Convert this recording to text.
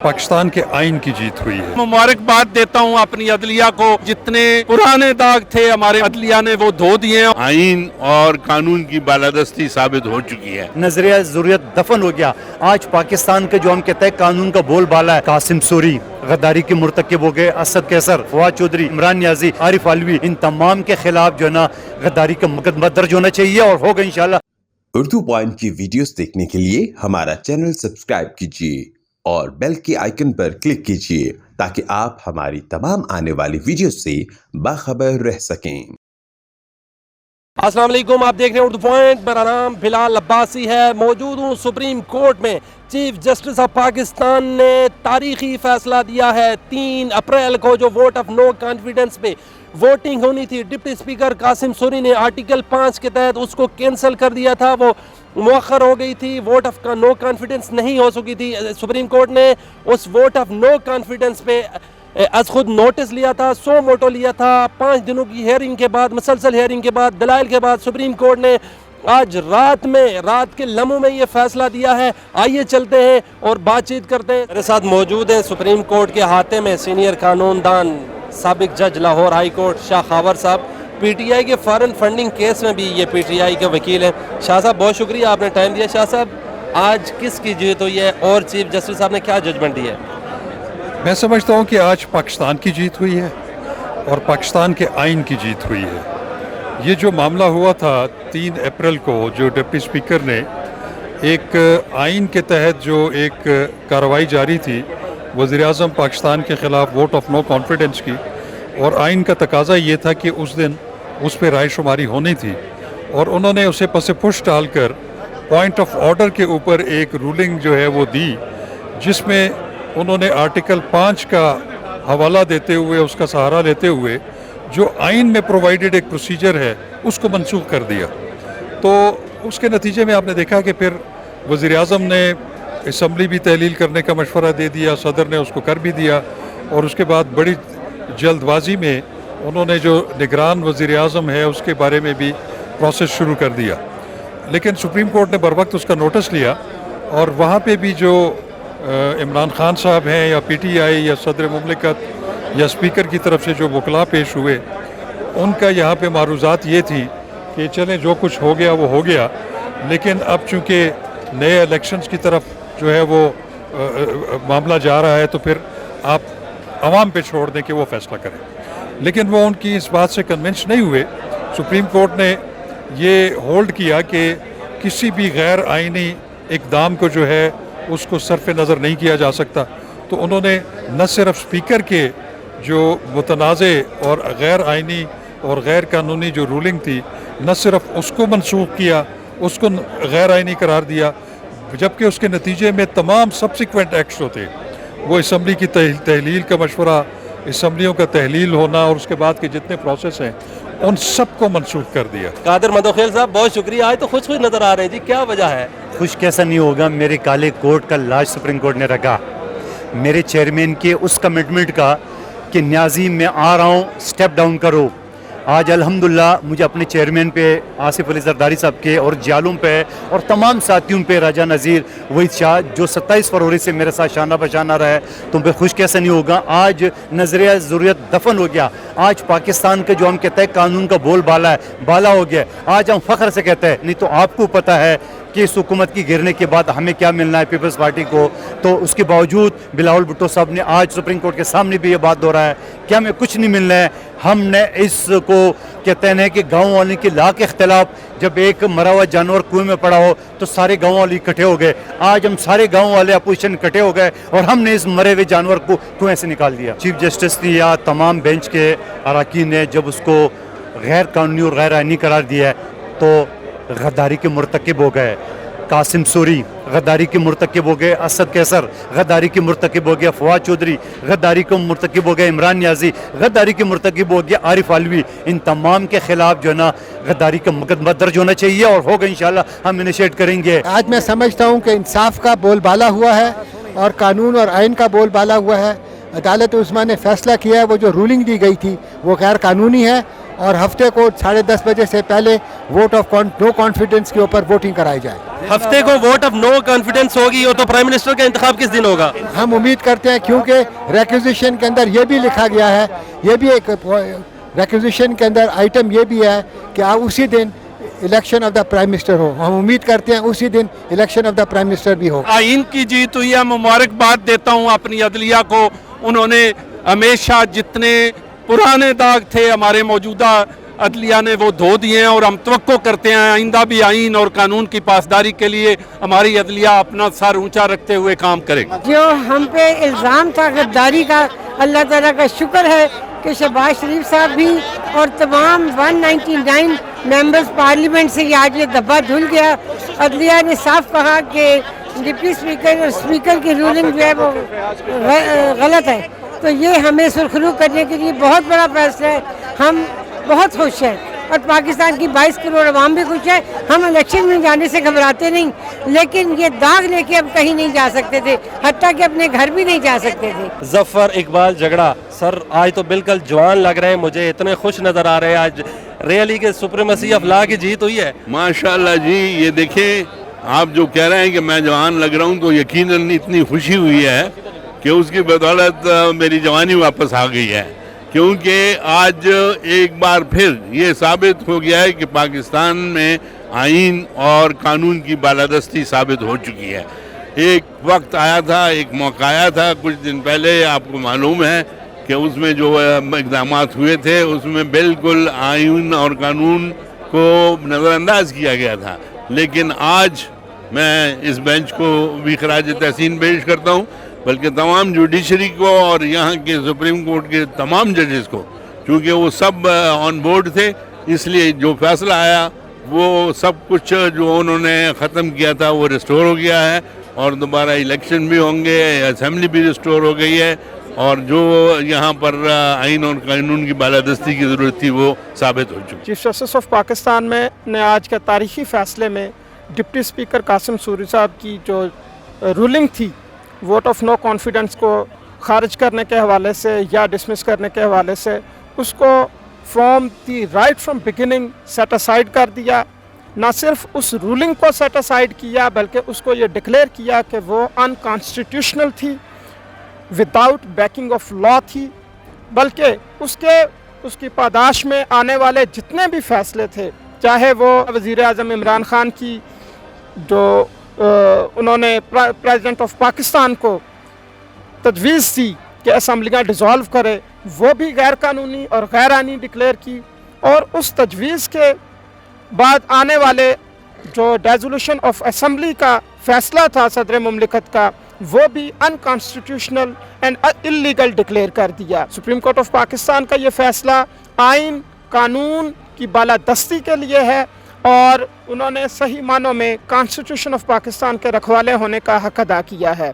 पाकिस्तान के आइन की जीत हुई है। मुबारकबाद देता हूँ अपनी अदलिया को, जितने पुराने दाग थे हमारे अदलिया ने वो धो दिए। आइन और कानून की बालादस्ती साबित हो चुकी है। नजरिया ज़रूरत दफन हो गया। आज पाकिस्तान के जो हम कहते हैं कानून का बोलबाला है, कासिम सूरी गद्दारी के मुर्तकिब हो गए, असद कैसर, फवाद चौधरी, इमरान नियाजी, आरिफ अलवी, इन तमाम के खिलाफ जो है ना गद्दारी का मुकदमा दर्ज होना चाहिए और होगा इंशाल्लाह। उर्दू पॉइंट की वीडियोस देखने के लिए हमारा चैनल सब्सक्राइब कीजिए और बेल के आइकन पर क्लिक कीजिए ताकि आप हमारी तमाम आने वाली वीडियो से बाखबर रह सकें। अस्सलाम वालेकुम, आप देख रहे हैं उर्दू पॉइंट। मेरा नाम बिलाल अब्बासी है। मौजूद हूँ सुप्रीम कोर्ट में। चीफ जस्टिस ऑफ पाकिस्तान ने तारीखी फैसला दिया है। 3 अप्रैल को जो वोट ऑफ नो कॉन्फिडेंस पे वोटिंग होनी थी, डिप्टी स्पीकर कासिम सूरी ने आर्टिकल 5 के तहत उसको कैंसिल कर दिया था। वो मुअख्खर हो गई थी, वोट ऑफ नो कॉन्फिडेंस नहीं हो सकी थी। सुप्रीम कोर्ट ने उस वोट ऑफ नो कॉन्फिडेंस पे आज खुद नोटिस लिया था, 100 मोटो लिया था। 5 दिनों की हेयरिंग के बाद, मुसलसल हेयरिंग के बाद, दलाइल के बाद सुप्रीम कोर्ट ने आज रात के लम्हों में ये फैसला दिया है। आइए चलते हैं और बातचीत करते हैं। मेरे साथ मौजूद हैं सुप्रीम कोर्ट के हाथे में सीनियर कानूनदान, साबिक जज लाहौर हाई कोर्ट शाह खावर साहब। पीटीआई के फॉरेन फंडिंग केस में भी ये पीटीआई के वकील हैं। शाह साहब बहुत शुक्रिया, आपने टाइम दिया। शाह साहब, आज किसकी जीत हुई है और चीफ जस्टिस साहब ने क्या जजमेंट दिया है? मैं समझता हूँ कि आज पाकिस्तान की जीत हुई है और पाकिस्तान के आइन की जीत हुई है। ये जो मामला हुआ था 3 अप्रैल को, जो डिप्टी स्पीकर ने एक आइन के तहत जो एक कार्रवाई जारी थी वज़ीर-ए-आज़म पाकिस्तान के ख़िलाफ़ वोट ऑफ नो कॉन्फिडेंस की, और आइन का तकाजा ये था कि उस दिन उस पर राय शुमारी होनी थी, और उन्होंने उसे पसे पुश डालकर पॉइंट ऑफ ऑर्डर के ऊपर एक रूलिंग जो है वो दी, जिसमें उन्होंने आर्टिकल 5 का हवाला देते हुए, उसका सहारा लेते हुए जो आइन में प्रोवाइडेड एक प्रोसीजर है उसको मनसूख कर दिया। तो उसके नतीजे में आपने देखा कि फिर वज़ीर-ए-आज़म ने असम्बली भी तहलील करने का मशवरा दे दिया, सदर ने उसको कर भी दिया, और उसके बाद बड़ी जल्दबाजी में उन्होंने जो निगरान वज़ीर-ए-आज़म है उसके बारे में भी प्रोसेस शुरू कर दिया। लेकिन सुप्रीम कोर्ट ने बर वक्त उसका नोटिस लिया, और वहाँ पे भी जो इमरान खान साहब हैं या पीटीआई या सदर मुमलिकत या स्पीकर की तरफ से जो वकला पेश हुए, उनका यहाँ पे मारूज़ात ये थी कि चलें जो कुछ हो गया वो हो गया, लेकिन अब चूँकि नए इलेक्शंस की तरफ जो है वो मामला जा रहा है, तो फिर आप आवाम पे छोड़ दें कि वो फ़ैसला करें। लेकिन वो उनकी इस बात से कन्विंस नहीं हुए। सुप्रीम कोर्ट ने ये होल्ड किया कि किसी भी गैर आइनी इक़दाम को जो है उसको सरफ़ नज़र नहीं किया जा सकता। तो उन्होंने न सिर्फ स्पीकर के जो मुतनाज़े और गैर आइनी और गैर कानूनी जो रूलिंग थी, न सिर्फ उसको मनसूख किया, उसको गैर आइनी करार दिया, जबकि उसके नतीजे में तमाम सब्सिक्वेंट एक्ट्स होते, वो असम्बली की तहलील का मशवरा, असम्बलियों का तहलील होना और उसके बाद के जितने प्रोसेस हैं उन सब को मनसूख कर दिया। कादिर मंदोखेल साहब बहुत शुक्रिया। आज तो खुश नज़र आ रहे हैं जी, क्या वजह है? खुश कैसा नहीं होगा, मेरे काले कोट का लाज सुप्रीम कोर्ट ने रखा। मेरे चेयरमैन के उस कमिटमेंट का कि न्याजी मैं आ रहा हूँ, स्टेप डाउन करो। आज अल्हम्दुलिल्लाह मुझे अपने चेयरमैन पे, आसिफ अली जरदारी साहब के और जालूम पे और तमाम साथियों पे, राजा नज़ीर, वहीद शाह, जो 27 फरवरी से मेरे साथ शाना बशाना रहा है, तुम पे खुश कैसे नहीं होगा। आज नजरिया ज़रूरत दफन हो गया। आज पाकिस्तान के जो हम कहते हैं कानून का बोलबाला है, बाला हो गया। आज हम फ़ख्र से कहते हैं, नहीं तो आपको पता है कि इस हुकूमत की गिरने के बाद हमें क्या मिलना है पीपल्स पार्टी को। तो उसके बावजूद बिलावल भुट्टो साहब ने आज सुप्रीम कोर्ट के सामने भी ये बात दोहराया कि हमें कुछ नहीं मिलना है। हमने इसको कहते हैं कि गाँव वाले की ला के खिलाफ, जब एक मरा हुआ जानवर कुएं में पड़ा हो तो सारे गाँव वाले इकट्ठे हो गए। आज हम सारे गाँव वाले अपोजिशन इकट्ठे हो गए और हमने इस मरे हुए जानवर को कुएं से निकाल दिया। चीफ जस्टिस ने या तमाम बेंच के अरकान ने जब उसको गैर कानूनी और गैर आइनी करार दिया है, तो गद्दारी के मुर्तकिब हो गए। कासिम सूरी गद्दारी के मुर्तकिब हो गए, असद कैसर गद्दारी के मुर्तकिब हो गया, फवाद चौधरी गद्दारी के मुर्तकिब हो गए, इमरान नियाजी गद्दारी के मुर्तकिब हो गया, आरिफ अलवी। इन तमाम के खिलाफ जो है ना गद्दारी का मुकदमा दर्ज होना चाहिए और होगा इंशाल्लाह, हम इनिशिएट करेंगे। आज मैं समझता हूँ कि इंसाफ का बोलबाला हुआ है और कानून और आइन का बोलबाला हुआ है। अदालत उस्मा ने फैसला किया है, वो जो रूलिंग दी गई थी वो गैर कानूनी है और हफ्ते को 10:30 बजे से पहले वोट ऑफ नो कॉन्फिडेंस के ऊपर वोटिंग कराई जाए। हफ्ते को वोट ऑफ नो कॉन्फिडेंस होगी तो प्राइम मिनिस्टर का इंतखाब किस दिन होगा? हम उम्मीद करते हैं, क्योंकि रेक्विजिशन के अंदर ये भी लिखा गया है, ये भी एक रेक्विजिशन के अंदर आइटम ये भी है कि उसी दिन election of the prime minister हो। हम उम्मीद करते हैं उसी दिन election of the prime minister भी हो। आइन की जीत हुई है, मुबारकबाद देता हूँ अपनी अदलिया को। उन्होंने हमेशा जितने पुराने दाग थे हमारे मौजूदा अदलिया ने वो धो दिए हैं, और हम तवक्को करते हैं आइंदा भी आइन और कानून की पासदारी के लिए हमारी अदलिया अपना सर ऊंचा रखते हुए काम करेगी। जो हम पे इल्ज़ाम था गद्दारी का, अल्लाह ताला का शुक्र है कि शहबाज शरीफ साहब भी और तमाम 199 मेंबर्स पार्लियामेंट से आज ये धब्बा धुल गया। अदलिया ने साफ कहा कि डिप्टी स्पीकर और स्पीकर की रूलिंग जो है वो गलत है, तो ये हमें सुरखरू करने के लिए बहुत बड़ा फैसला है। हम बहुत खुश हैं और पाकिस्तान की 22 करोड़ आवाम भी खुश है। हम इलेक्शन में जाने से घबराते नहीं, लेकिन ये दाग लेके अब कहीं नहीं जा सकते थे, हत्ता कि अपने घर भी नहीं जा सकते थे। जफर इकबाल झगड़ा सर, आज तो बिल्कुल जवान लग रहे हैं, मुझे इतने खुश नज़र आ रहे हैं। आज रियली के सुप्रीमेसी ऑफ लॉ की जीत हुई है। माशाल्लाह जी, ये देखें, आप जो कह रहे हैं कि मैं जवान लग रहा हूँ, तो यकीनन इतनी खुशी हुई है कि उसकी बदौलत मेरी जवानी वापस आ गई है, क्योंकि आज एक बार फिर ये साबित हो गया है कि पाकिस्तान में आइन और कानून की बालादस्ती साबित हो चुकी है। एक वक्त आया था, एक मौका आया था कुछ दिन पहले, आपको मालूम है कि उसमें जो इक़दाम हुए थे उसमें बिल्कुल आइन और कानून को नज़रअंदाज किया गया था। लेकिन आज मैं इस बेंच को भी खराज तहसीन पेश करता हूँ, बल्कि तमाम जुडिशरी को और यहाँ के सुप्रीम कोर्ट के तमाम जजेस को, क्योंकि वो सब ऑन बोर्ड थे, इसलिए जो फैसला आया वो सब कुछ जो उन्होंने ख़त्म किया था वो रिस्टोर हो गया है, और दोबारा इलेक्शन भी होंगे, असेंबली भी रिस्टोर हो गई है, और जो यहाँ पर आइन और कानून की बालादस्ती की ज़रूरत थी वो साबित हो चुकी। चीफ जस्टिस ऑफ पाकिस्तान में ने आज के तारीखी फ़ैसले में डिप्टी स्पीकर कासिम सूरी साहब की जो रूलिंग थी वोट ऑफ नो कॉन्फिडेंस को ख़ारिज करने के हवाले से या डिसमिस करने के हवाले से, उसको from the right from beginning set aside कर दिया। ना सिर्फ उस रूलिंग को सेट असाइड किया, बल्कि उसको ये डिक्लेयर किया कि वो अनकॉन्स्टिट्यूशनल थी, विदाउट बैकिंग ऑफ लॉ थी, बल्कि उसकी पादाश में आने वाले जितने भी फैसले थे, चाहे वो वज़ीर आज़म इमरान ख़ान की जो उन्होंने प्रेसिडेंट ऑफ पाकिस्तान को तजवीज़ थी कि असम्बलियाँ डिज़ोल्व करे, वो भी गैर कानूनी और गैर आइनी डिक्लेयर की, और उस तजवीज़ के बाद आने वाले जो डेज़ोल्यूशन ऑफ असम्बली का फ़ैसला था सदर मुमलिकत का, वो भी अनकॉन्स्टिट्यूशनल एंड इल्लीगल डिक्लेयर कर दिया। सुप्रीम कोर्ट ऑफ पाकिस्तान का ये फ़ैसला आइन कानून की बालादस्ती के लिए है, और उन्होंने सही मानों में कॉन्स्टिट्यूशन ऑफ पाकिस्तान के रखवाले होने का हक अदा किया है।